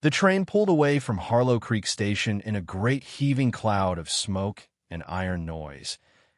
The train pulled away from Harlow Creek Station in a great heaving cloud of smoke and iron noise,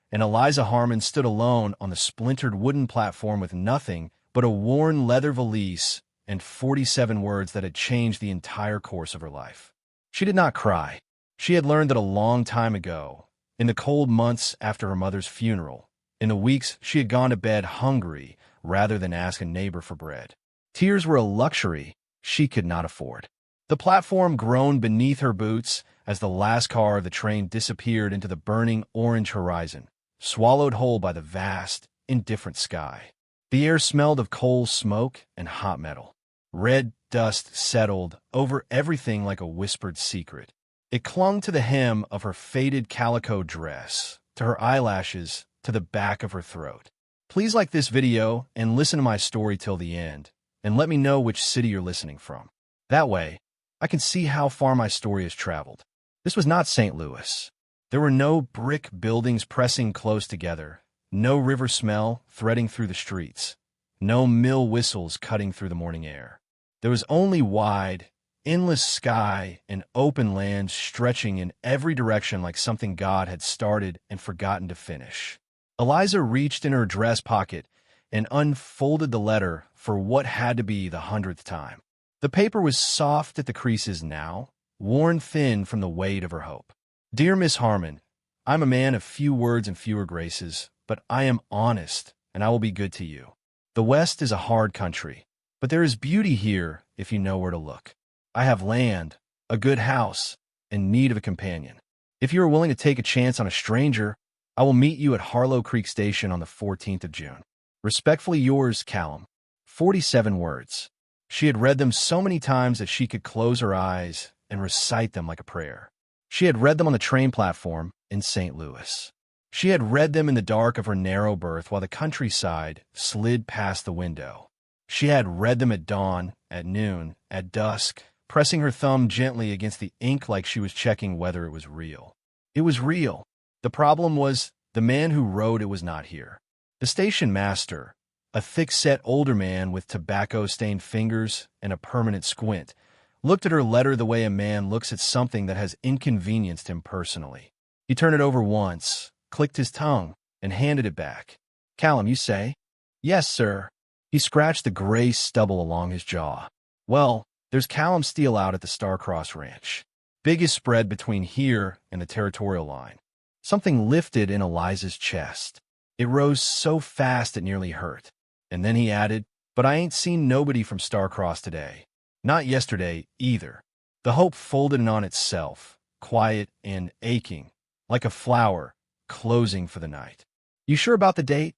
and Eliza Harmon stood alone on the splintered wooden platform with nothing but a worn leather valise and 47 words that had changed the entire course of her life. She did not cry. She had learned that a long time ago, in the cold months after her mother's funeral, in the weeks she had gone to bed hungry rather than ask a neighbor for bread. Tears were a luxury she could not afford. The platform groaned beneath her boots as the last car of the train disappeared into the burning orange horizon, swallowed whole by the vast, indifferent sky. The air smelled of coal smoke and hot metal. Red dust settled over everything like a whispered secret. It clung to the hem of her faded calico dress, to her eyelashes, to the back of her throat. Please like this video and listen to my story till the end, and let me know which city you're listening from. That way, I can see how far my story has traveled. This was not St. Louis. There were no brick buildings pressing close together, no river smell threading through the streets, no mill whistles cutting through the morning air. There was only wide, endless sky and open land stretching in every direction like something God had started and forgotten to finish. Eliza reached in her dress pocket and unfolded the letter for what had to be the 100th time. The paper was soft at the creases now, worn thin from the weight of her hope. Dear Miss Harmon, I'm a man of few words and fewer graces, but I am honest, and I will be good to you. The West is a hard country, but there is beauty here if you know where to look. I have land, a good house, and need of a companion. If you are willing to take a chance on a stranger, I will meet you at Harlow Creek Station on the 14th of June. Respectfully yours, Callum. 47 words. She had read them so many times that she could close her eyes and recite them like a prayer. She had read them on the train platform in St. Louis. She had read them in the dark of her narrow berth while the countryside slid past the window. She had read them at dawn, at noon, at dusk, pressing her thumb gently against the ink like she was checking whether it was real. It was real. The problem was the man who wrote it was not here. The station master, a thick-set older man with tobacco-stained fingers and a permanent squint, looked at her letter the way a man looks at something that has inconvenienced him personally. He turned it over once, clicked his tongue, and handed it back. Callum, you say? Yes, sir. He scratched the gray stubble along his jaw. Well, there's Callum Steele out at the Starcross Ranch. Biggest spread between here and the territorial line. Something lifted in Eliza's chest. It rose so fast it nearly hurt. And then he added, but I ain't seen nobody from Starcross today. Not yesterday, either. The hope folded in on itself, quiet and aching, like a flower closing for the night. You sure about the date?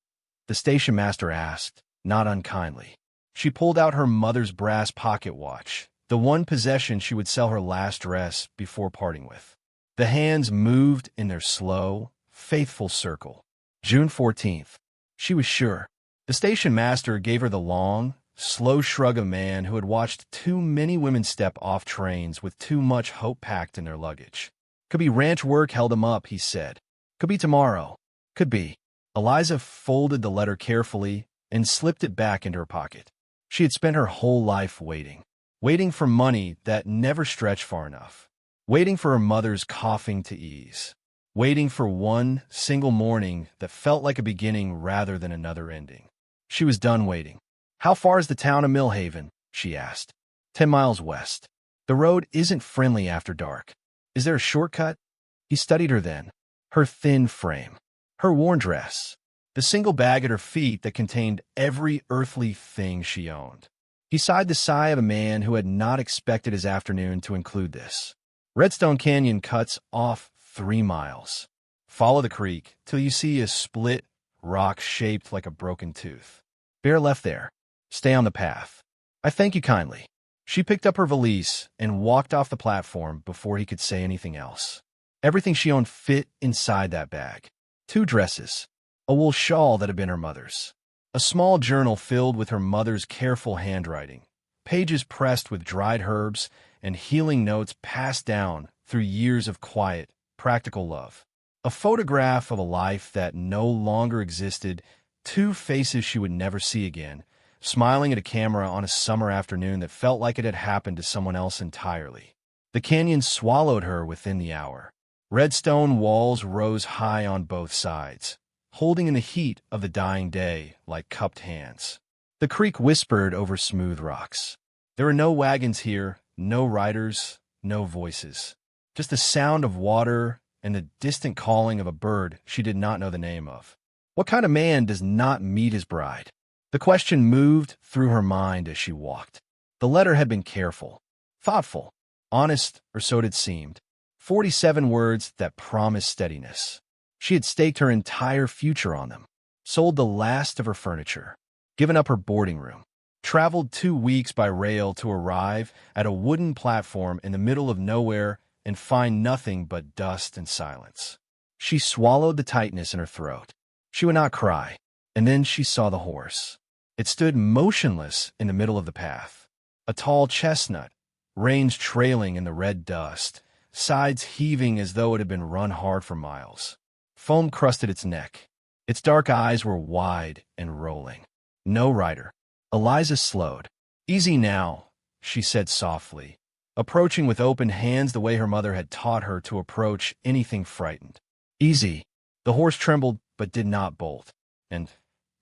The station master asked, not unkindly. She pulled out her mother's brass pocket watch, the one possession she would sell her last dress before parting with. The hands moved in their slow, faithful circle. June 14th. She was sure. The station master gave her the long, slow shrug of a man who had watched too many women step off trains with too much hope packed in their luggage. Could be ranch work held him up, he said. Could be tomorrow. Could be. Eliza folded the letter carefully and slipped it back into her pocket. She had spent her whole life waiting. Waiting for money that never stretched far enough. Waiting for her mother's coughing to ease. Waiting for one single morning that felt like a beginning rather than another ending. She was done waiting. How far is the town of Millhaven? She asked. 10 miles west. The road isn't friendly after dark. Is there a shortcut? He studied her then. Her thin frame. Her worn dress. The single bag at her feet that contained every earthly thing she owned. He sighed the sigh of a man who had not expected his afternoon to include this. Redstone Canyon cuts off 3 miles. Follow the creek till you see a split rock shaped like a broken tooth. Bear left there. Stay on the path. I thank you kindly. She picked up her valise and walked off the platform before he could say anything else. Everything she owned fit inside that bag. 2 dresses. A wool shawl that had been her mother's. A small journal filled with her mother's careful handwriting. Pages pressed with dried herbs and healing notes passed down through years of quiet, practical love. A photograph of a life that no longer existed, 2 faces she would never see again, smiling at a camera on a summer afternoon that felt like it had happened to someone else entirely. The canyon swallowed her within the hour. Redstone walls rose high on both sides, holding in the heat of the dying day like cupped hands. The creek whispered over smooth rocks. There were no wagons here, no riders, no voices. Just the sound of water and the distant calling of a bird she did not know the name of. What kind of man does not meet his bride? The question moved through her mind as she walked. The letter had been careful, thoughtful, honest, or so it had seemed. 47 words that promised steadiness. She had staked her entire future on them, sold the last of her furniture, given up her boarding room, traveled 2 weeks by rail to arrive at a wooden platform in the middle of nowhere and find nothing but dust and silence. She swallowed the tightness in her throat. She would not cry, and then she saw the horse. It stood motionless in the middle of the path, a tall chestnut, reins trailing in the red dust, sides heaving as though it had been run hard for miles. Foam crusted its neck. Its dark eyes were wide and rolling. No rider. Eliza slowed. "Easy now," she said softly, approaching with open hands the way her mother had taught her to approach anything frightened. "Easy." The horse trembled but did not bolt, and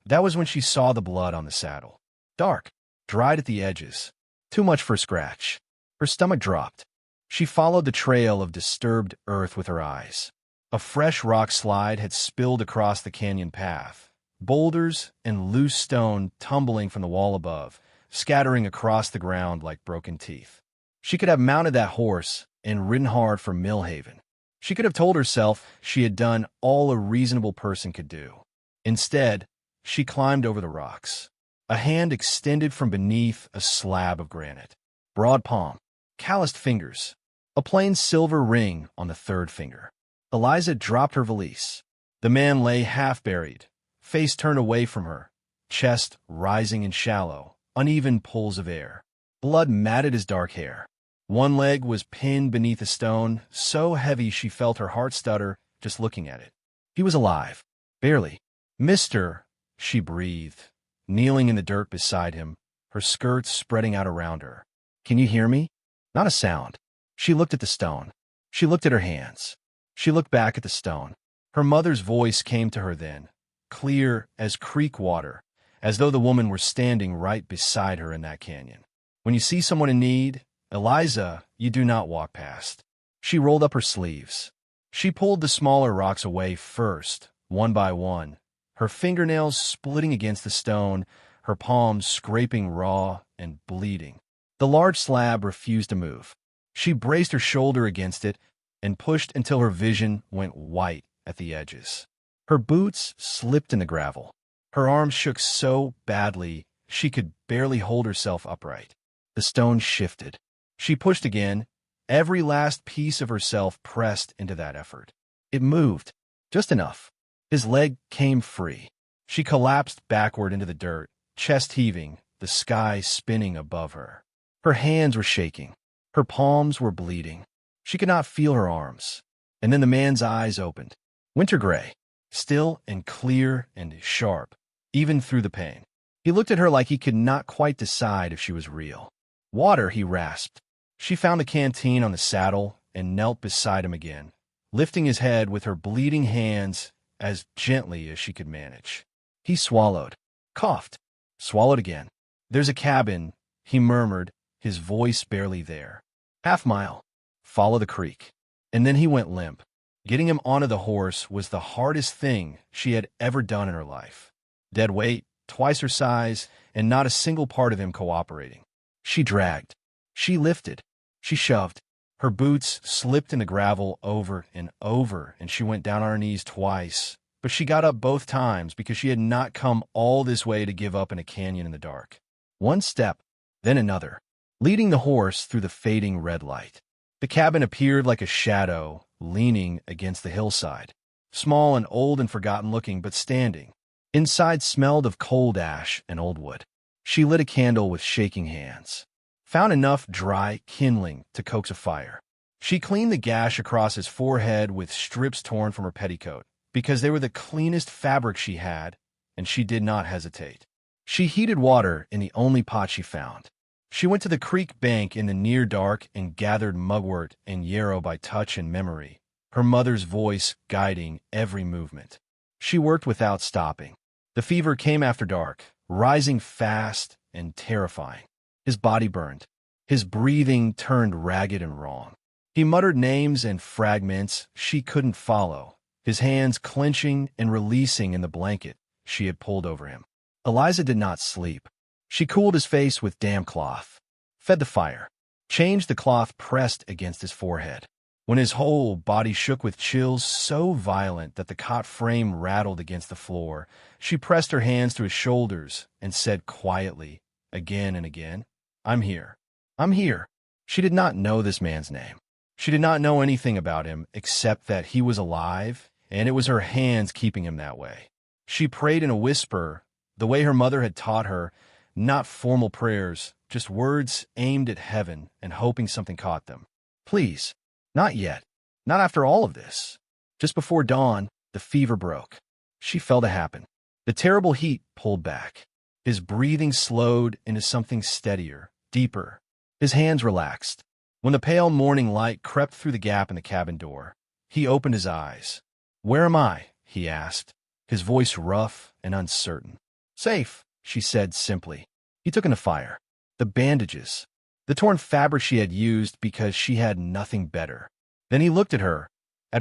that was when she saw the blood on the saddle. Dark, dried at the edges. Too much for a scratch. Her stomach dropped. She followed the trail of disturbed earth with her eyes. A fresh rock slide had spilled across the canyon path, boulders and loose stone tumbling from the wall above, scattering across the ground like broken teeth. She could have mounted that horse and ridden hard for Millhaven. She could have told herself she had done all a reasonable person could do. Instead, she climbed over the rocks. A hand extended from beneath a slab of granite. Broad palm, calloused fingers, a plain silver ring on the third finger. Eliza dropped her valise. The man lay half-buried, face turned away from her, chest rising in shallow, uneven pulls of air. Blood matted his dark hair. One leg was pinned beneath a stone, so heavy she felt her heart stutter just looking at it. He was alive. Barely. "Mister," she breathed, kneeling in the dirt beside him, her skirts spreading out around her. "Can you hear me?" Not a sound. She looked at the stone. She looked at her hands. She looked back at the stone. Her mother's voice came to her then, clear as creek water, as though the woman were standing right beside her in that canyon. "When you see someone in need, Eliza, you do not walk past." She rolled up her sleeves. She pulled the smaller rocks away first, one by one, her fingernails splitting against the stone, her palms scraping raw and bleeding. The large slab refused to move. She braced her shoulder against it and pushed until her vision went white at the edges. Her boots slipped in the gravel. Her arms shook so badly she could barely hold herself upright. The stone shifted. She pushed again, every last piece of herself pressed into that effort. It moved, just enough. His leg came free. She collapsed backward into the dirt, chest heaving, the sky spinning above her. Her hands were shaking. Her palms were bleeding. She could not feel her arms. And then the man's eyes opened. Winter gray, still and clear and sharp, even through the pain. He looked at her like he could not quite decide if she was real. "Water," he rasped. She found the canteen on the saddle and knelt beside him again, lifting his head with her bleeding hands as gently as she could manage. He swallowed, coughed, swallowed again. "There's a cabin," he murmured, his voice barely there. "Half-mile. Follow the creek." And then he went limp. Getting him onto the horse was the hardest thing she had ever done in her life. Dead weight, twice her size, and not a single part of him cooperating. She dragged. She lifted. She shoved. Her boots slipped in the gravel over and over, and she went down on her knees twice. But she got up both times because she had not come all this way to give up in a canyon in the dark. One step, then another, leading the horse through the fading red light. The cabin appeared like a shadow, leaning against the hillside. Small and old and forgotten looking, but standing. Inside smelled of cold ash and old wood. She lit a candle with shaking hands. Found enough dry kindling to coax a fire. She cleaned the gash across his forehead with strips torn from her petticoat, because they were the cleanest fabric she had, and she did not hesitate. She heated water in the only pot she found. She went to the creek bank in the near dark and gathered mugwort and yarrow by touch and memory, her mother's voice guiding every movement. She worked without stopping. The fever came after dark, rising fast and terrifying. His body burned. His breathing turned ragged and wrong. He muttered names and fragments she couldn't follow, his hands clenching and releasing in the blanket she had pulled over him. Eliza did not sleep. She cooled his face with damp cloth, fed the fire, changed the cloth pressed against his forehead. When his whole body shook with chills so violent that the cot frame rattled against the floor, she pressed her hands to his shoulders and said quietly, again and again, "I'm here. I'm here." She did not know this man's name. She did not know anything about him except that he was alive, and it was her hands keeping him that way. She prayed in a whisper, the way her mother had taught her, not formal prayers, just words aimed at heaven and hoping something caught them. Please, not yet. Not after all of this. Just before dawn, the fever broke. She felt it happen. The terrible heat pulled back. His breathing slowed into something steadier, deeper. His hands relaxed. When the pale morning light crept through the gap in the cabin door, he opened his eyes. "Where am I?" he asked, his voice rough and uncertain. "Safe," she said simply. He took in the fire. The bandages. The torn fabric she had used because she had nothing better. Then he looked at her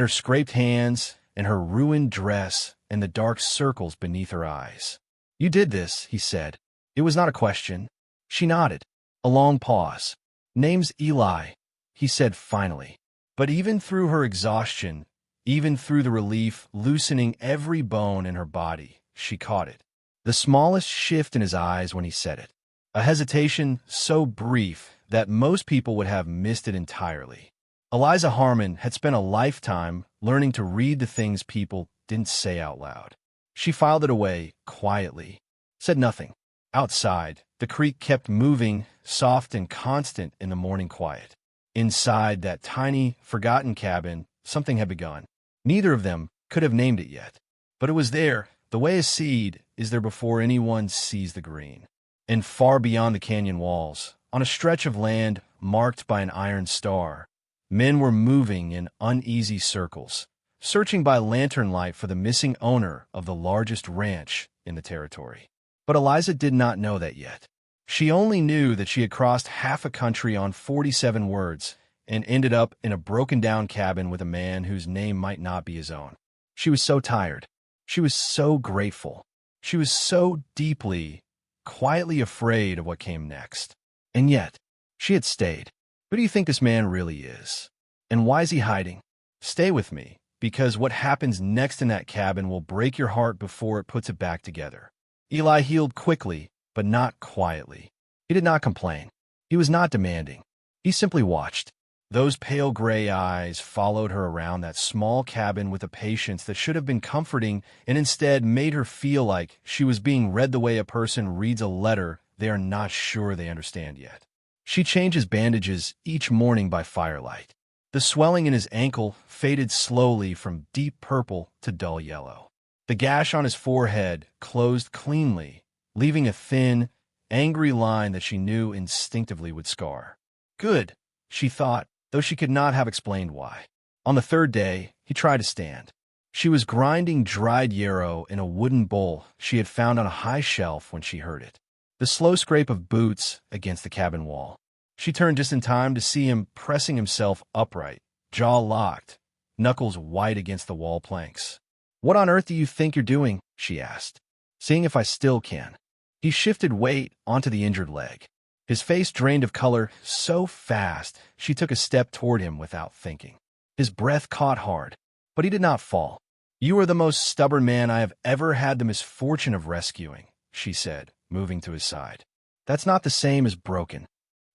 scraped hands and her ruined dress and the dark circles beneath her eyes. "You did this," he said. It was not a question. She nodded. A long pause. "Name's Eli," he said finally. But even through her exhaustion, even through the relief loosening every bone in her body, she caught it. The smallest shift in his eyes when he said it. A hesitation so brief that most people would have missed it entirely. Eliza Harmon had spent a lifetime learning to read the things people didn't say out loud. She filed it away quietly, said nothing. Outside, the creek kept moving, soft and constant in the morning quiet. Inside that tiny, forgotten cabin, something had begun. Neither of them could have named it yet. But it was there, the way a seed is there before anyone sees the green. And far beyond the canyon walls, on a stretch of land marked by an iron star, men were moving in uneasy circles, searching by lantern light for the missing owner of the largest ranch in the territory. But Eliza did not know that yet. She only knew that she had crossed half a country on 47 words and ended up in a broken-down cabin with a man whose name might not be his own. She was so tired. She was so grateful. She was so deeply, quietly afraid of what came next. And yet, she had stayed. Who do you think this man really is? And why is he hiding? Stay with me, because what happens next in that cabin will break your heart before it puts it back together. Eli healed quickly, but not quietly. He did not complain. He was not demanding. He simply watched. Those pale gray eyes followed her around that small cabin with a patience that should have been comforting and instead made her feel like she was being read the way a person reads a letter they are not sure they understand yet. She changed his bandages each morning by firelight. The swelling in his ankle faded slowly from deep purple to dull yellow. The gash on his forehead closed cleanly, leaving a thin, angry line that she knew instinctively would scar. Good, she thought, though she could not have explained why. On the third day, he tried to stand. She was grinding dried yarrow in a wooden bowl she had found on a high shelf when she heard it. The slow scrape of boots against the cabin wall. She turned just in time to see him pressing himself upright, jaw locked, knuckles white against the wall planks. "What on earth do you think you're doing?" she asked. "Seeing if I still can." He shifted weight onto the injured leg. His face drained of color so fast she took a step toward him without thinking. His breath caught hard, but he did not fall. "You are the most stubborn man I have ever had the misfortune of rescuing," she said, moving to his side. "That's not the same as broken."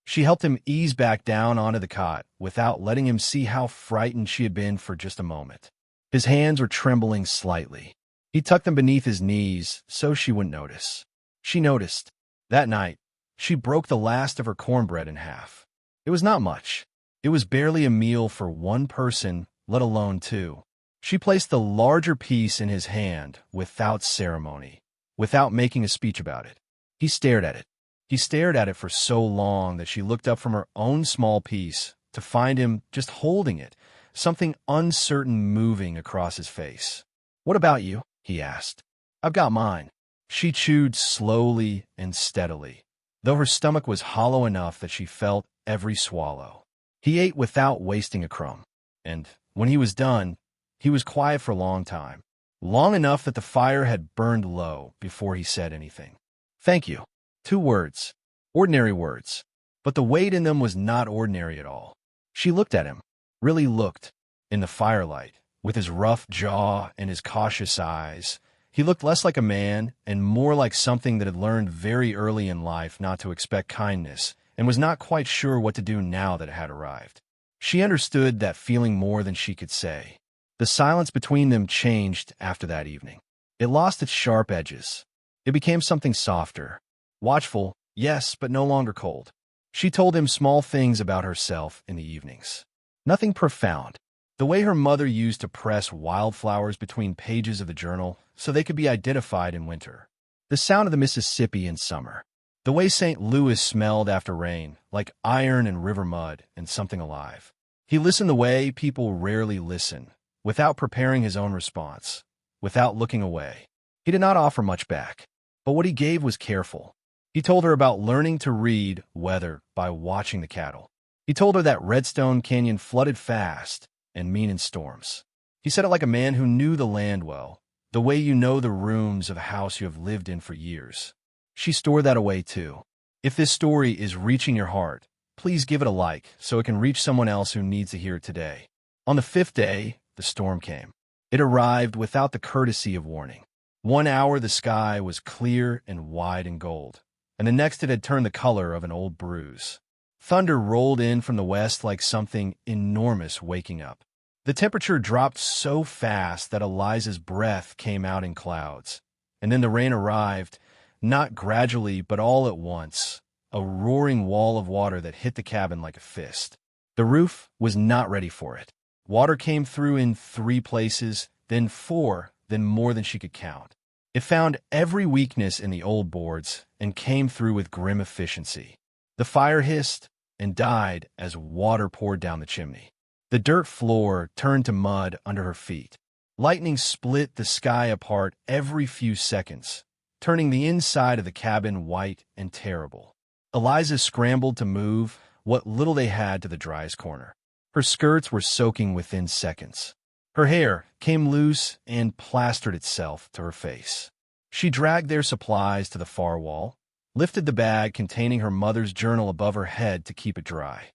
She helped him ease back down onto the cot without letting him see how frightened she had been for just a moment. His hands were trembling slightly. He tucked them beneath his knees so she wouldn't notice. She noticed. That night, she broke the last of her cornbread in half. It was not much. It was barely a meal for one person, let alone two. She placed the larger piece in his hand without ceremony, without making a speech about it. He stared at it. He stared at it for so long that she looked up from her own small piece to find him just holding it, something uncertain moving across his face. "What about you?" he asked. "I've got mine." She chewed slowly and steadily, though her stomach was hollow enough that she felt every swallow. He ate without wasting a crumb, and when he was done, he was quiet for a long time, long enough that the fire had burned low before he said anything. "Thank you." 2 words, ordinary words, but the weight in them was not ordinary at all. She looked at him, really looked, in the firelight, with his rough jaw and his cautious eyes. He looked less like a man and more like something that had learned very early in life not to expect kindness and was not quite sure what to do now that it had arrived. She understood that feeling more than she could say. The silence between them changed after that evening. It lost its sharp edges. It became something softer. Watchful, yes, but no longer cold. She told him small things about herself in the evenings. Nothing profound. The way her mother used to press wildflowers between pages of the journal so they could be identified in winter. The sound of the Mississippi in summer. The way St. Louis smelled after rain, like iron and river mud and something alive. He listened the way people rarely listen, without preparing his own response, without looking away. He did not offer much back, but what he gave was careful. He told her about learning to read weather by watching the cattle. He told her that Redstone Canyon flooded fast and mean in storms. He said it like a man who knew the land well, the way you know the rooms of a house you have lived in for years. She stored that away too. If this story is reaching your heart, please give it a like so it can reach someone else who needs to hear it today. On the 5th day, the storm came. It arrived without the courtesy of warning. 1 hour the sky was clear and wide and gold, and the next it had turned the color of an old bruise. Thunder rolled in from the west like something enormous waking up. The temperature dropped so fast that Eliza's breath came out in clouds. And then the rain arrived, not gradually but all at once, a roaring wall of water that hit the cabin like a fist. The roof was not ready for it. Water came through in 3 places, then 4, then more than she could count. It found every weakness in the old boards and came through with grim efficiency. The fire hissed and died as water poured down the chimney. The dirt floor turned to mud under her feet. Lightning split the sky apart every few seconds, turning the inside of the cabin white and terrible. Eliza scrambled to move what little they had to the driest corner. Her skirts were soaking within seconds. Her hair came loose and plastered itself to her face. She dragged their supplies to the far wall, lifted the bag containing her mother's journal above her head to keep it dry.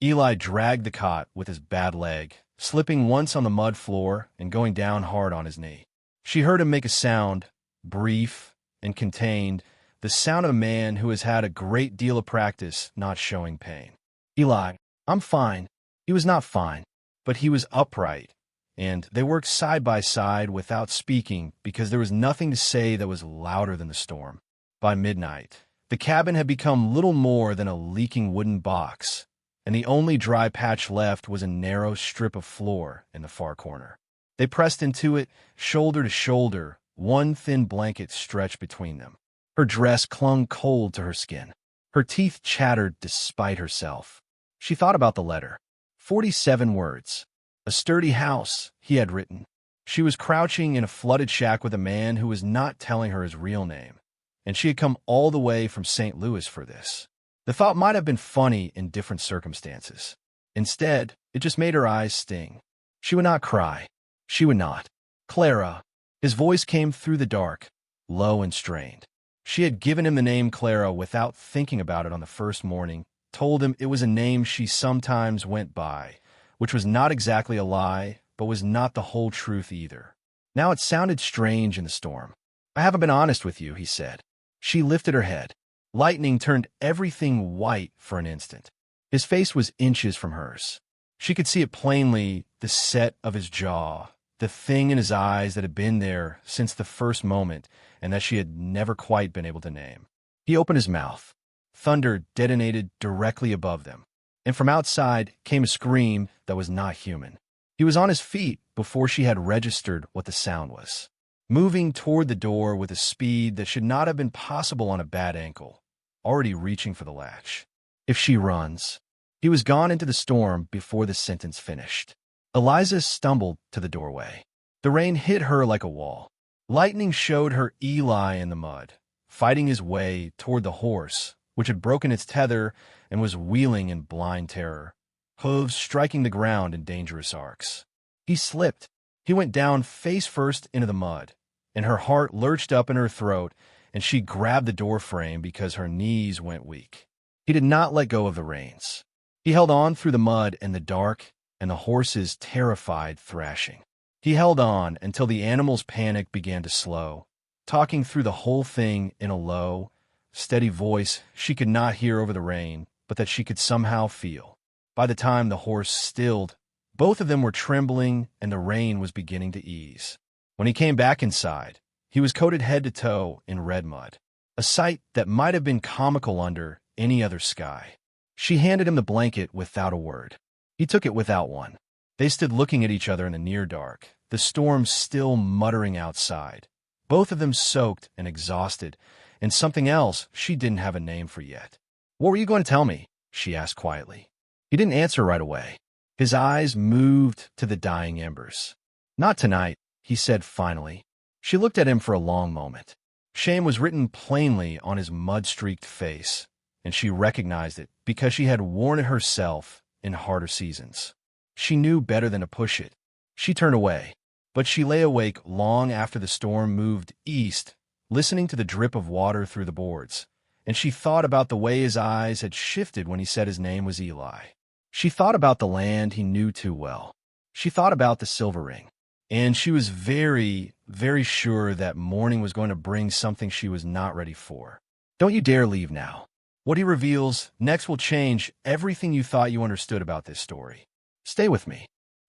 Eli dragged the cot with his bad leg, slipping once on the mud floor and going down hard on his knee. She heard him make a sound, brief and contained, the sound of a man who has had a great deal of practice not showing pain. "Eli, I'm fine." He was not fine, but he was upright, and they worked side by side without speaking because there was nothing to say that was louder than the storm. By midnight, the cabin had become little more than a leaking wooden box, and the only dry patch left was a narrow strip of floor in the far corner. They pressed into it, shoulder to shoulder, one thin blanket stretched between them. Her dress clung cold to her skin. Her teeth chattered despite herself. She thought about the letter. 47 words. A sturdy house, he had written. She was crouching in a flooded shack with a man who was not telling her his real name, and she had come all the way from St. Louis for this. The thought might have been funny in different circumstances. Instead, it just made her eyes sting. She would not cry. She would not. Clara. His voice came through the dark, low and strained. She had given him the name Clara without thinking about it on the first morning, told him it was a name she sometimes went by, which was not exactly a lie, but was not the whole truth either. Now it sounded strange in the storm. "I haven't been honest with you," he said. She lifted her head. Lightning turned everything white for an instant. His face was inches from hers. She could see it plainly, the set of his jaw, the thing in his eyes that had been there since the first moment and that she had never quite been able to name. He opened his mouth. Thunder detonated directly above them, and from outside came a scream that was not human. He was on his feet before she had registered what the sound was. moving toward the door with a speed that should not have been possible on a bad ankle, already reaching for the latch. If she runs. He was gone into the storm before the sentence finished. Eliza stumbled to the doorway. The rain hit her like a wall. Lightning showed her Eli in the mud, fighting his way toward the horse, which had broken its tether and was wheeling in blind terror, hooves striking the ground in dangerous arcs. He slipped. He went down face first into the mud, and her heart lurched up in her throat, and she grabbed the door frame because her knees went weak. He did not let go of the reins. He held on through the mud and the dark and the horse's terrified thrashing. He held on until the animal's panic began to slow, talking through the whole thing in a low, steady voice she could not hear over the rain, but that she could somehow feel. By the time the horse stilled, both of them were trembling and the rain was beginning to ease. When he came back inside, he was coated head to toe in red mud, a sight that might have been comical under any other sky. She handed him the blanket without a word. He took it without one. They stood looking at each other in the near dark, the storm still muttering outside, both of them soaked and exhausted, and something else she didn't have a name for yet. "What were you going to tell me?" she asked quietly. He didn't answer right away. His eyes moved to the dying embers. "Not tonight," he said finally. She looked at him for a long moment. Shame was written plainly on his mud-streaked face, and she recognized it because she had worn it herself in harder seasons. She knew better than to push it. She turned away, but she lay awake long after the storm moved east, listening to the drip of water through the boards, and she thought about the way his eyes had shifted when he said his name was Eli. She thought about the land he knew too well. She thought about the silver ring, and she was very, very sure that morning was going to bring something she was not ready for. "Don't you dare leave now. What he reveals next will change everything you thought you understood about this story. Stay with me."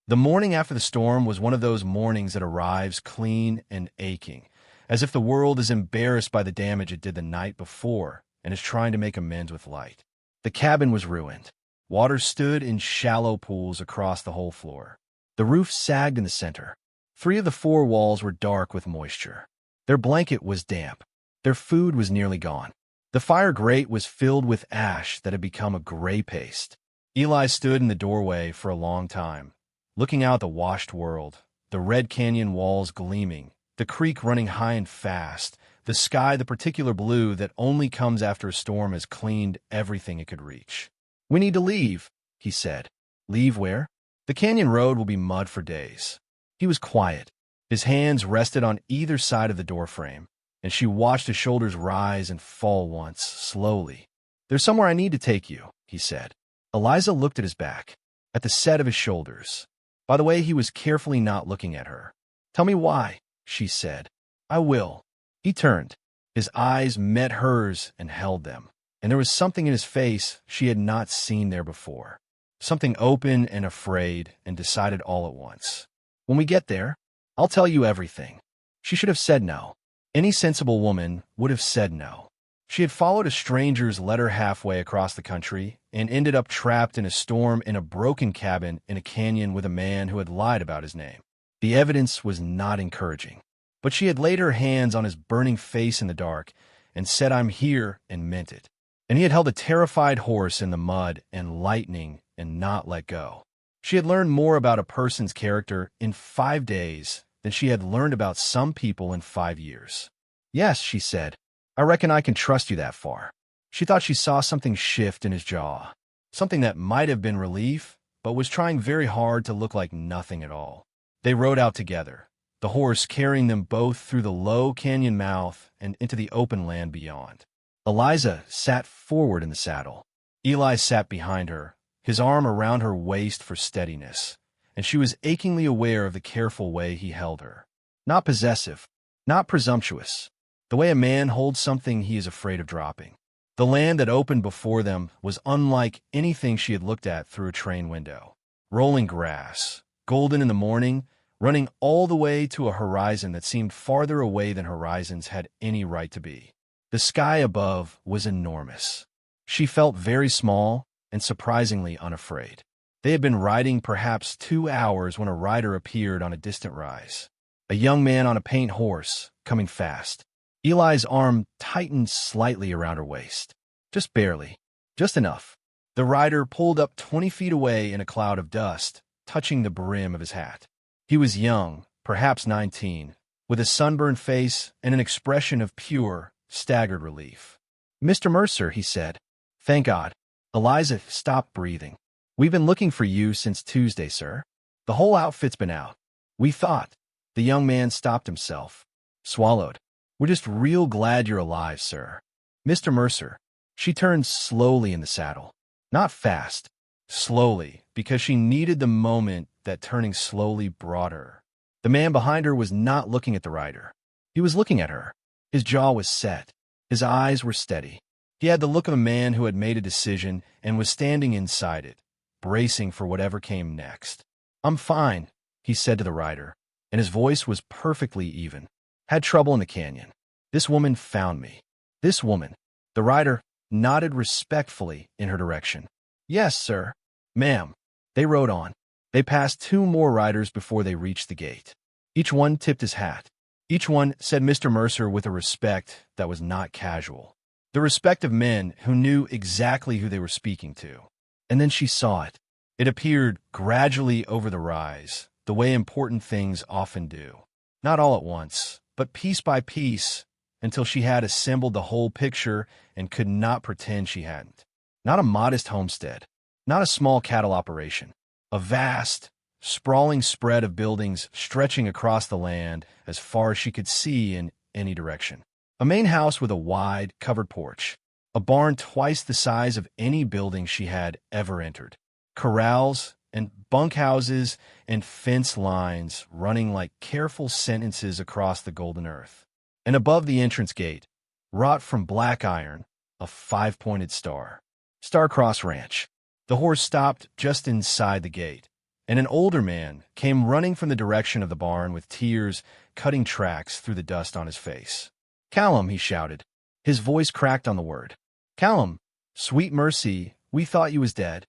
The morning after the storm was one of those mornings that arrives clean and aching, as if the world is embarrassed by the damage it did the night before and is trying to make amends with light. The cabin was ruined. Water stood in shallow pools across the whole floor. The roof sagged in the center. 3 of the 4 walls were dark with moisture. Their blanket was damp. Their food was nearly gone. The fire grate was filled with ash that had become a gray paste. Eli stood in the doorway for a long time, looking out at the washed world, the red canyon walls gleaming, the creek running high and fast, the sky the particular blue that only comes after a storm has cleaned everything it could reach. "We need to leave," he said. "Leave where?" "The canyon road will be mud for days." He was quiet. His hands rested on either side of the doorframe, and she watched his shoulders rise and fall once, slowly. "There's somewhere I need to take you," he said. Eliza looked at his back, at the set of his shoulders. By the way, he was carefully not looking at her. "Tell me why," she said. "I will." He turned. His eyes met hers and held them, and there was something in his face she had not seen there before. Something open and afraid and decided all at once. "When we get there, I'll tell you everything." She should have said no. Any sensible woman would have said no. She had followed a stranger's letter halfway across the country and ended up trapped in a storm in a broken cabin in a canyon with a man who had lied about his name. The evidence was not encouraging, but she had laid her hands on his burning face in the dark and said, "I'm here," and meant it. And he had held a terrified horse in the mud and lightning and not let go. She had learned more about a person's character in 5 days than she had learned about some people in 5 years. "Yes," she said, "I reckon I can trust you that far." She thought she saw something shift in his jaw, something that might have been relief, but was trying very hard to look like nothing at all. They rode out together, the horse carrying them both through the low canyon mouth and into the open land beyond. Eliza sat forward in the saddle. Eli sat behind her, his arm around her waist for steadiness, and she was achingly aware of the careful way he held her. Not possessive, not presumptuous, the way a man holds something he is afraid of dropping. The land that opened before them was unlike anything she had looked at through a train window. Rolling grass, golden in the morning, running all the way to a horizon that seemed farther away than horizons had any right to be. The sky above was enormous. She felt very small and surprisingly unafraid. They had been riding perhaps 2 hours when a rider appeared on a distant rise. A young man on a paint horse, coming fast. Eli's arm tightened slightly around her waist. Just barely. Just enough. The rider pulled up 20 feet away in a cloud of dust, touching the brim of his hat. He was young, perhaps 19, with a sunburned face and an expression of pure, staggered relief. "Mr. Mercer," he said. "Thank God." Eliza stopped breathing. "We've been looking for you since Tuesday, sir. The whole outfit's been out. We thought." The young man stopped himself. Swallowed. "We're just real glad you're alive, sir. Mr. Mercer." She turned slowly in the saddle. Not fast. Slowly, because she needed the moment that turning slowly brought her. The man behind her was not looking at the rider. He was looking at her. His jaw was set. His eyes were steady. He had the look of a man who had made a decision and was standing inside it, bracing for whatever came next. "I'm fine," he said to the rider, and his voice was perfectly even. "Had trouble in the canyon. This woman found me. This woman." The rider nodded respectfully in her direction. "Yes, sir. Ma'am." They rode on. They passed 2 more riders before they reached the gate. Each one tipped his hat. Each one said Mr. Mercer with a respect that was not casual. The respect of men who knew exactly who they were speaking to. And then she saw it. It appeared gradually over the rise, the way important things often do. Not all at once, but piece by piece, until she had assembled the whole picture and could not pretend she hadn't. Not a modest homestead, not a small cattle operation, a vast, sprawling spread of buildings stretching across the land as far as she could see in any direction. A main house with a wide, covered porch, a barn twice the size of any building she had ever entered, corrals and bunkhouses and fence lines running like careful sentences across the golden earth. And above the entrance gate, wrought from black iron, a 5-pointed star. Starcross Ranch. The horse stopped just inside the gate, and an older man came running from the direction of the barn with tears cutting tracks through the dust on his face. "Callum," he shouted. His voice cracked on the word. "Callum, sweet mercy, we thought you was dead."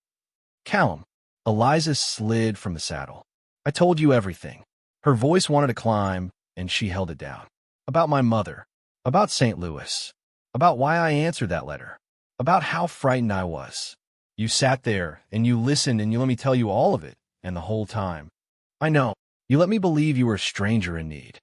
"Callum." Eliza slid from the saddle. "I told you everything." Her voice wanted to climb, and she held it down. "About my mother. About St. Louis. About why I answered that letter. About how frightened I was. You sat there, and you listened, and you let me tell you all of it, and the whole time. I know. You let me believe you were a stranger in need."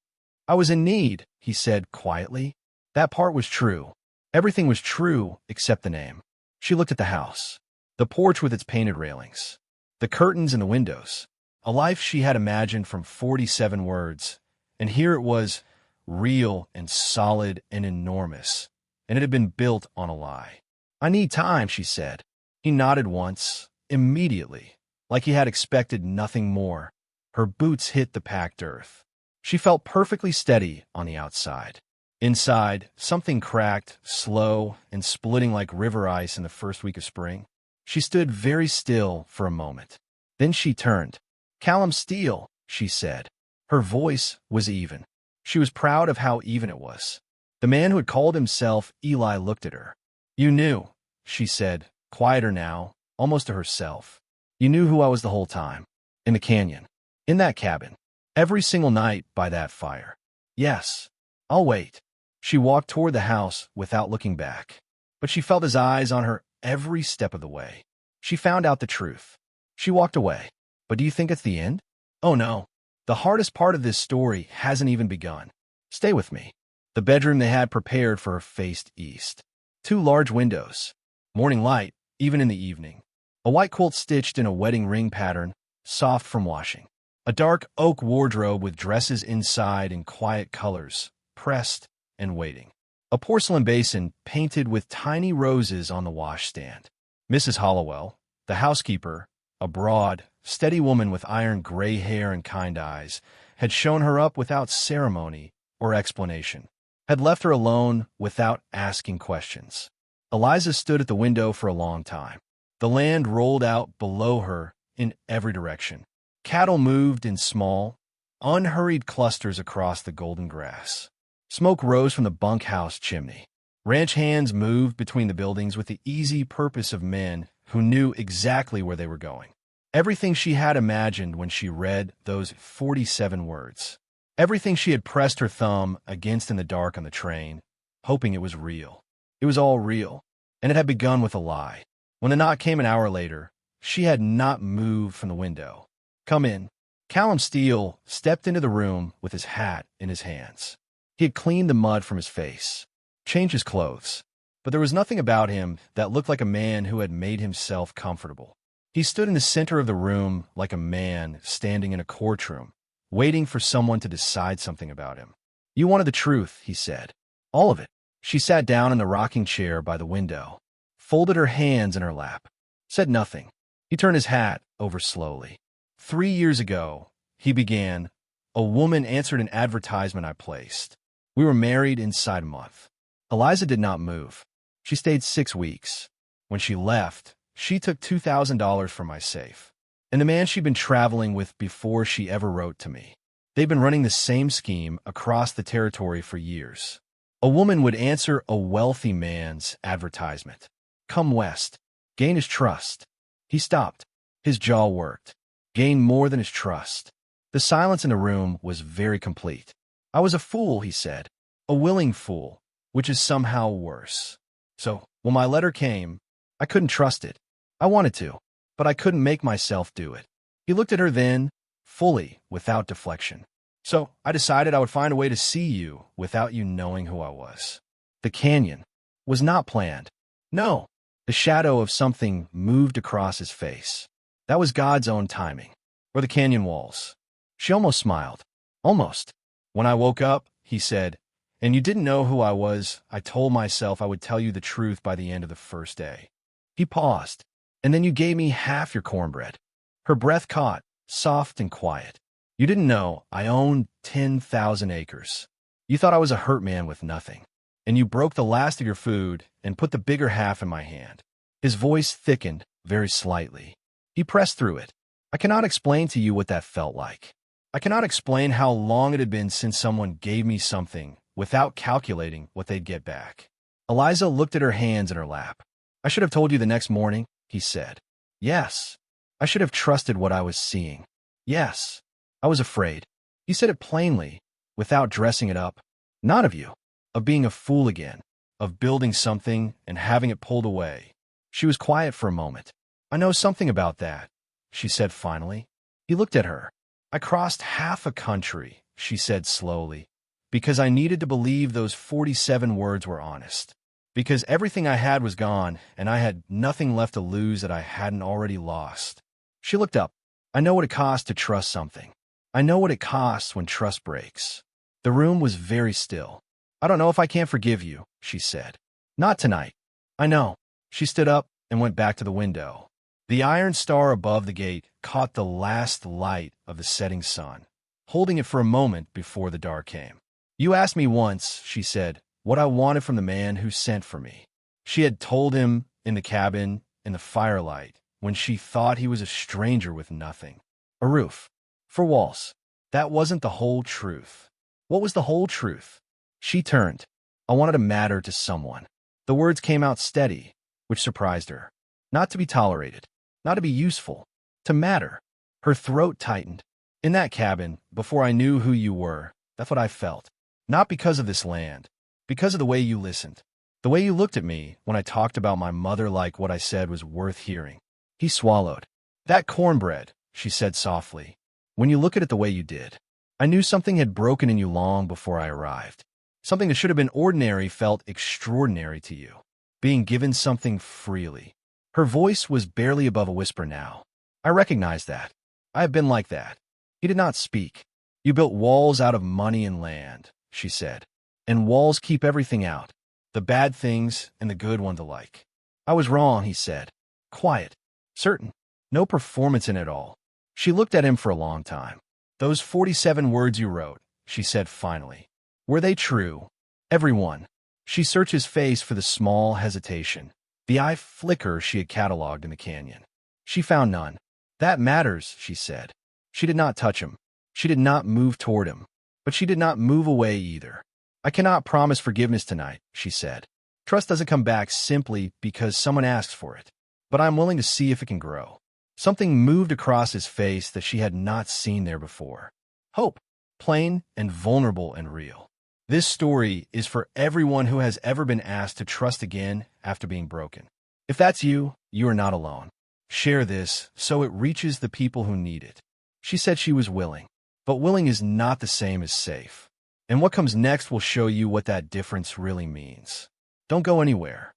"I was in need," he said quietly. That part was true. Everything was true except the name. She looked at the house. The porch with its painted railings. The curtains and the windows. A life she had imagined from 47 words. And here it was, real and solid and enormous. And it had been built on a lie. "I need time," she said. He nodded once, immediately, like he had expected nothing more. Her boots hit the packed earth. She felt perfectly steady on the outside. Inside, something cracked, slow, and splitting like river ice in the first week of spring. She stood very still for a moment. Then she turned. "Callum Steele," she said. Her voice was even. She was proud of how even it was. The man who had called himself Eli looked at her. "You knew," she said, quieter now, almost to herself. "You knew who I was the whole time. In the canyon. In that cabin. Every single night by that fire." "Yes. I'll wait." She walked toward the house without looking back. But she felt his eyes on her every step of the way. She found out the truth. She walked away. "But do you think it's the end?" "Oh no. The hardest part of this story hasn't even begun. Stay with me." The bedroom they had prepared for her faced east. 2 large windows. Morning light, even in the evening. A white quilt stitched in a wedding ring pattern, soft from washing. A dark oak wardrobe with dresses inside in quiet colors, pressed and waiting. A porcelain basin painted with tiny roses on the washstand. Mrs. Hollowell, the housekeeper, a broad, steady woman with iron gray hair and kind eyes, had shown her up without ceremony or explanation, had left her alone without asking questions. Eliza stood at the window for a long time. The land rolled out below her in every direction. Cattle moved in small, unhurried clusters across the golden grass. Smoke rose from the bunkhouse chimney. Ranch hands moved between the buildings with the easy purpose of men who knew exactly where they were going. Everything she had imagined when she read those 47 words. Everything she had pressed her thumb against in the dark on the train, hoping it was real. It was all real, and it had begun with a lie. When the knock came an hour later, she had not moved from the window. "Come in." Callum Steele stepped into the room with his hat in his hands. He had cleaned the mud from his face, changed his clothes, but there was nothing about him that looked like a man who had made himself comfortable. He stood in the center of the room like a man standing in a courtroom, waiting for someone to decide something about him. "You wanted the truth," he said. "All of it." She sat down in the rocking chair by the window, folded her hands in her lap, said nothing. He turned his hat over slowly. 3 years ago, he began, a woman answered an advertisement I placed. We were married inside a month. Eliza did not move. She stayed 6 weeks. When she left, she took $2,000 from my safe, and the man she'd been traveling with before she ever wrote to me. They'd been running the same scheme across the territory for years. A woman would answer a wealthy man's advertisement. Come west. Gain his trust. He stopped. His jaw worked. Gain more than his trust. The silence in the room was very complete. "I was a fool," he said. "A willing fool, which is somehow worse. So, when my letter came, I couldn't trust it. I wanted to, but I couldn't make myself do it." He looked at her then, fully, without deflection. "So, I decided I would find a way to see you without you knowing who I was." The canyon was not planned. No. The shadow of something moved across his face. That was God's own timing. Or the canyon walls. She almost smiled. Almost. "When I woke up," he said, "and you didn't know who I was, I told myself I would tell you the truth by the end of the first day." He paused. "And then you gave me half your cornbread." Her breath caught, soft and quiet. "You didn't know I owned 10,000 acres. You thought I was a hurt man with nothing. And you broke the last of your food and put the bigger half in my hand." His voice thickened very slightly. He pressed through it. "I cannot explain to you what that felt like. I cannot explain how long it had been since someone gave me something without calculating what they'd get back." Eliza looked at her hands in her lap. "I should have told you the next morning," he said. "Yes. I should have trusted what I was seeing. Yes. I was afraid." He said it plainly, without dressing it up. "Not of you. Of being a fool again. Of building something and having it pulled away." She was quiet for a moment. "I know something about that," she said finally. He looked at her. "I crossed half a country," she said slowly, "because I needed to believe those 47 words were honest. Because everything I had was gone, and I had nothing left to lose that I hadn't already lost." She looked up. "I know what it costs to trust something. I know what it costs when trust breaks." The room was very still. "I don't know if I can forgive you," she said. "Not tonight." "I know." She stood up and went back to the window. The iron star above the gate caught the last light of the setting sun, holding it for a moment before the dark came. "You asked me once," she said, "what I wanted from the man who sent for me." She had told him in the cabin, in the firelight, when she thought he was a stranger with nothing. A roof. 4 walls. That wasn't the whole truth. What was the whole truth? She turned. "I wanted to matter to someone." The words came out steady, which surprised her. Not to be tolerated. Not to be useful. To matter. Her throat tightened. "In that cabin, before I knew who you were, that's what I felt. Not because of this land. Because of the way you listened. The way you looked at me when I talked about my mother like what I said was worth hearing." He swallowed. "That cornbread," she said softly. "When you look at it the way you did, I knew something had broken in you long before I arrived. Something that should have been ordinary felt extraordinary to you. Being given something freely." Her voice was barely above a whisper now. "I recognize that. I have been like that." He did not speak. "You built walls out of money and land," she said. "And walls keep everything out. The bad things and the good ones alike." "I was wrong," he said. Quiet. Certain. No performance in it all. She looked at him for a long time. "Those 47 words you wrote," she said finally. "Were they true? Every one?" She searched his face for the small hesitation, the eye flicker she had catalogued in the canyon. She found none. "That matters," she said. She did not touch him. She did not move toward him. But she did not move away either. "I cannot promise forgiveness tonight," she said. "Trust doesn't come back simply because someone asks for it. But I'm willing to see if it can grow." Something moved across his face that she had not seen there before. Hope. plain and vulnerable and real. This story is for everyone who has ever been asked to trust again after being broken. If that's you, you are not alone. Share this so it reaches the people who need it. She said she was willing, but willing is not the same as safe. And what comes next will show you what that difference really means. Don't go anywhere.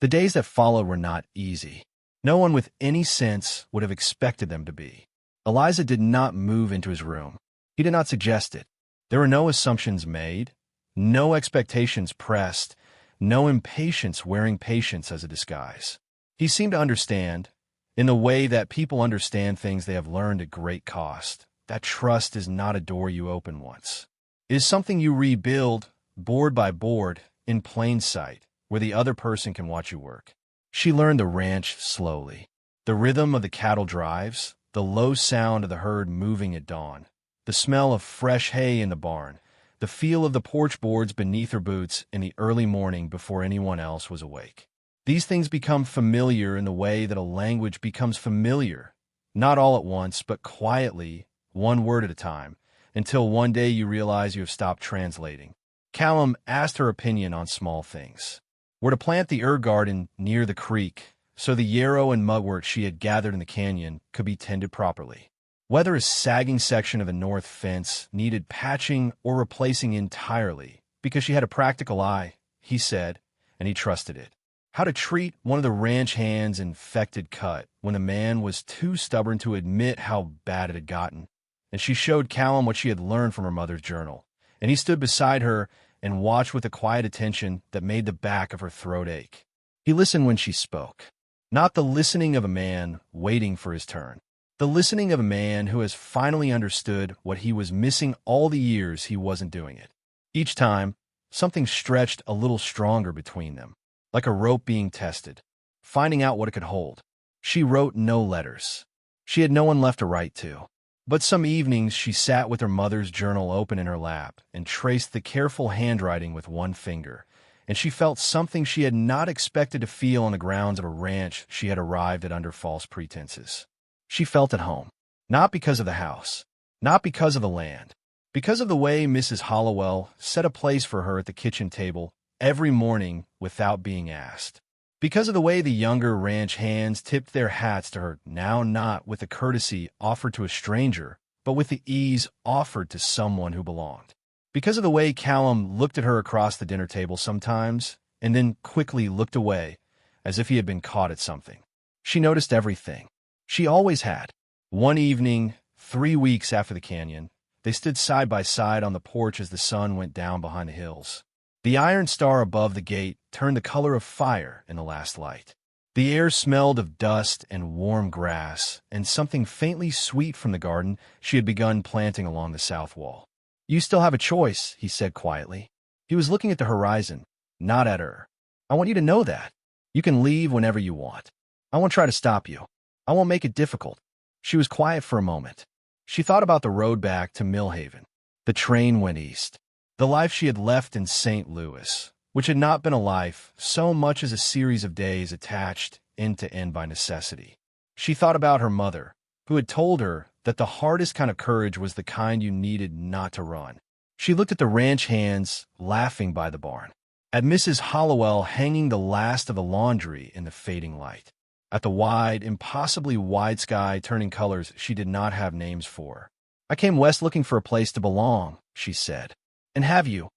The days that followed were not easy. No one with any sense would have expected them to be. Eliza did not move into his room. He did not suggest it. There were no assumptions made, no expectations pressed, no impatience wearing patience as a disguise. He seemed to understand, in the way that people understand things they have learned at great cost, that trust is not a door you open once. It is something you rebuild, board by board, in plain sight, where the other person can watch you work. She learned the ranch slowly. The rhythm of the cattle drives, the low sound of the herd moving at dawn, the smell of fresh hay in the barn, the feel of the porch boards beneath her boots in the early morning before anyone else was awake. These things become familiar in the way that a language becomes familiar, not all at once, but quietly, one word at a time, until one day you realize you have stopped translating. Callum asked her opinion on small things. Were to plant the herb garden near the creek, so the yarrow and mugwort she had gathered in the canyon could be tended properly. Whether a sagging section of the north fence needed patching or replacing entirely, because she had a practical eye, he said, and he trusted it. How to treat one of the ranch hands' infected cut when the man was too stubborn to admit how bad it had gotten. And she showed Callum what she had learned from her mother's journal, and he stood beside her and watched with a quiet attention that made the back of her throat ache. He listened when she spoke, not the listening of a man waiting for his turn, the listening of a man who has finally understood what he was missing all the years he wasn't doing it. Each time, something stretched a little stronger between them, like a rope being tested, finding out what it could hold. She wrote no letters. She had no one left to write to. But some evenings she sat with her mother's journal open in her lap and traced the careful handwriting with one finger, and she felt something she had not expected to feel on the grounds of a ranch she had arrived at under false pretenses. She felt at home, not because of the house, not because of the land, because of the way Mrs. Hollowell set a place for her at the kitchen table every morning without being asked, because of the way the younger ranch hands tipped their hats to her, now not with the courtesy offered to a stranger, but with the ease offered to someone who belonged. Because of the way Callum looked at her across the dinner table sometimes, and then quickly looked away, as if he had been caught at something. She noticed everything. She always had. One evening, 3 weeks after the canyon, they stood side by side on the porch as the sun went down behind the hills. The iron star above the gate turned the color of fire in the last light. The air smelled of dust and warm grass, and something faintly sweet from the garden she had begun planting along the south wall. "You still have a choice," he said quietly. He was looking at the horizon, not at her. "I want you to know that. You can leave whenever you want. I won't try to stop you. I won't make it difficult." She was quiet for a moment. She thought about the road back to Millhaven. The train went east. The life she had left in St. Louis, which had not been a life so much as a series of days attached end to end by necessity. She thought about her mother, who had told her that the hardest kind of courage was the kind you needed not to run. She looked at the ranch hands laughing by the barn, at Mrs. Hollowell hanging the last of the laundry in the fading light, at the wide, impossibly wide sky turning colors she did not have names for. "I came west looking for a place to belong," she said. "And have you?"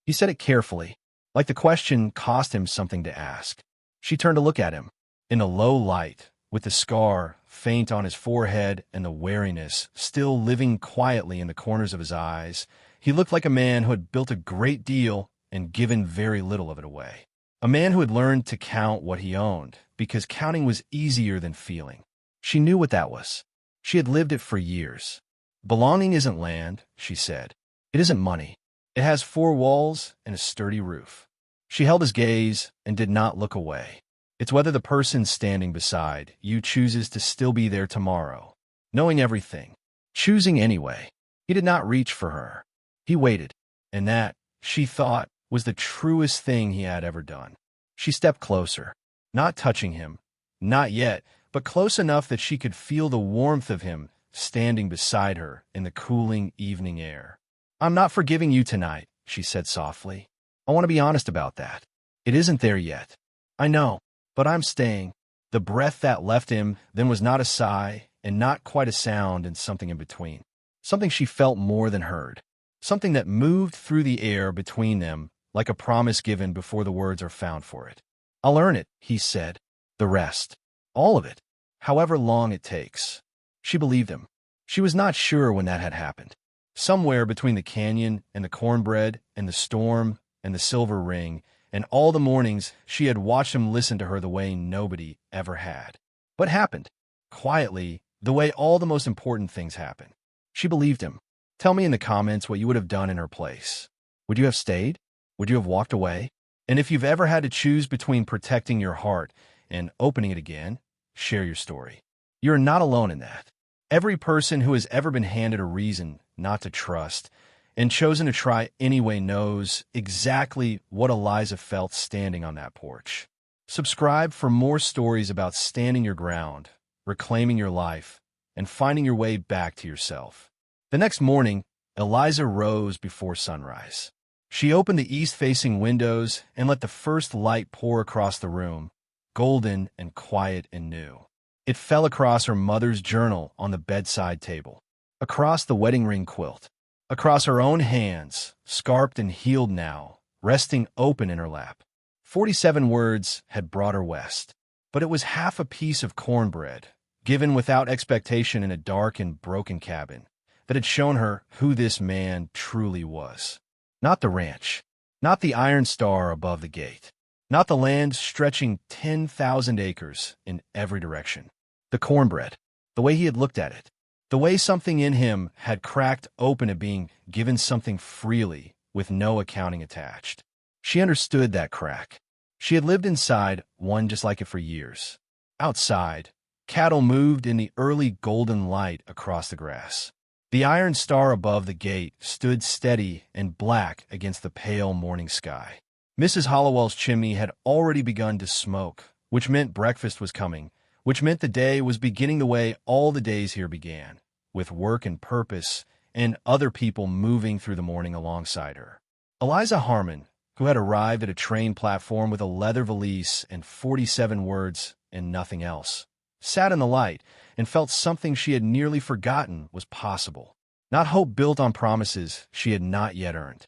He said it carefully, like the question cost him something to ask. She turned to look at him. In a low light, with the scar faint on his forehead and the wariness still living quietly in the corners of his eyes, he looked like a man who had built a great deal and given very little of it away. A man who had learned to count what he owned, because counting was easier than feeling. She knew what that was. She had lived it for years. "Belonging isn't land," she said. "It isn't money. It has 4 walls and a sturdy roof." She held his gaze and did not look away. "It's whether the person standing beside you chooses to still be there tomorrow, knowing everything, choosing anyway." He did not reach for her. He waited, and that, she thought, was the truest thing he had ever done. She stepped closer, not touching him, not yet, but close enough that she could feel the warmth of him standing beside her in the cooling evening air. I'm not forgiving you tonight, she said softly. I want to be honest about that. It isn't there yet. I know, but I'm staying. The breath that left him then was not a sigh and not quite a sound and something in between. Something she felt more than heard. Something that moved through the air between them like a promise given before the words are found for it. I'll earn it, he said. The rest. All of it. However long it takes. She believed him. She was not sure when that had happened. Somewhere between the canyon and the cornbread and the storm and the silver ring and all the mornings she had watched him listen to her the way nobody ever had. What happened? Quietly, the way all the most important things happen. She believed him. Tell me in the comments what you would have done in her place. Would you have stayed? Would you have walked away? And if you've ever had to choose between protecting your heart and opening it again, share your story. You're not alone in that. Every person who has ever been handed a reason not to trust and chosen to try anyway knows exactly what Eliza felt standing on that porch. Subscribe for more stories about standing your ground, reclaiming your life, and finding your way back to yourself. The next morning, Eliza rose before sunrise. She opened the east-facing windows and let the first light pour across the room, golden and quiet and new. It fell across her mother's journal on the bedside table, across the wedding ring quilt, across her own hands, scarped and healed now, resting open in her lap. 47 words had brought her west, but it was half a piece of cornbread, given without expectation in a dark and broken cabin, that had shown her who this man truly was. Not the ranch, not the iron star above the gate, not the land stretching 10,000 acres in every direction. The cornbread, the way he had looked at it, the way something in him had cracked open at being given something freely with no accounting attached. She understood that crack. She had lived inside one just like it for years. Outside, cattle moved in the early golden light across the grass. The iron star above the gate stood steady and black against the pale morning sky. Mrs. Hollowell's chimney had already begun to smoke, which meant breakfast was coming, which meant the day was beginning the way all the days here began, with work and purpose and other people moving through the morning alongside her. Eliza Harmon, who had arrived at a train platform with a leather valise and 47 words and nothing else, sat in the light and felt something she had nearly forgotten was possible. Not hope built on promises she had not yet earned.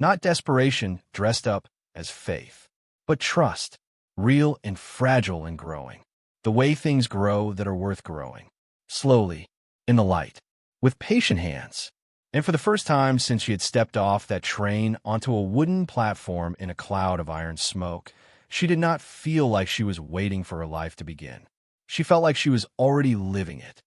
Not desperation dressed up as faith, but trust, real and fragile and growing. The way things grow that are worth growing. Slowly, in the light, with patient hands. And for the first time since she had stepped off that train onto a wooden platform in a cloud of iron smoke, she did not feel like she was waiting for her life to begin. She felt like she was already living it.